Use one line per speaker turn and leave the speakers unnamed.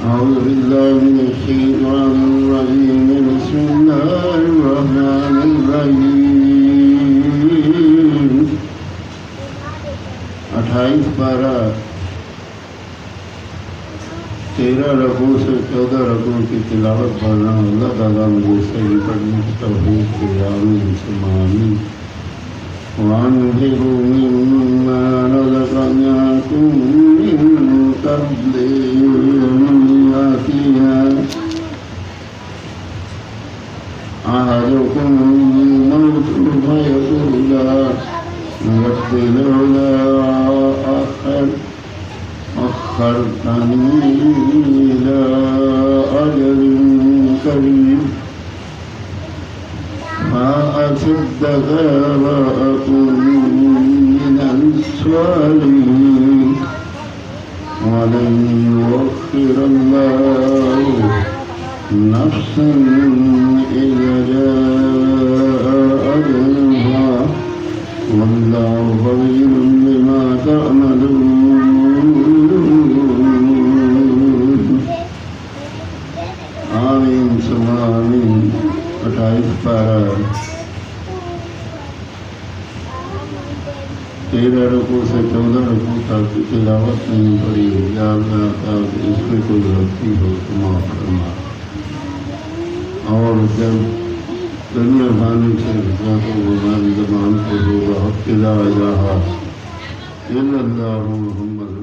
أعوذ بالله من الشيطان الرجيم بسم الله الرحمن الرحيم 28 पारा 13 रकू से 14 रकू की तिलावत पढ़ना अल्लाह ताला मुझे सही पढ़ने की तौफीक दे आमीन सुम्मा आमीन وأنفقوا مما رزقناكم من قبل أن يأتي أحدكم الموت فيقول رب لولا أخرتني إلى أجل قريب فأصدق وأكن من الصالحين ولن يؤخر الله نفسا إذا جاء أجلها والله خبير بما تعملون آمين ثم آمين 28 पारा 13 रकू से 14 रकू तक की तिलावत नहीं पड़ी। या अल्लाह इसमें कोई गलती हो तो माफ़ करना। और जब दुनिया भाने से तो हमारी ज़बान को होगा हक़ ला इलाहा इल्लल्लाहु मुहम्मद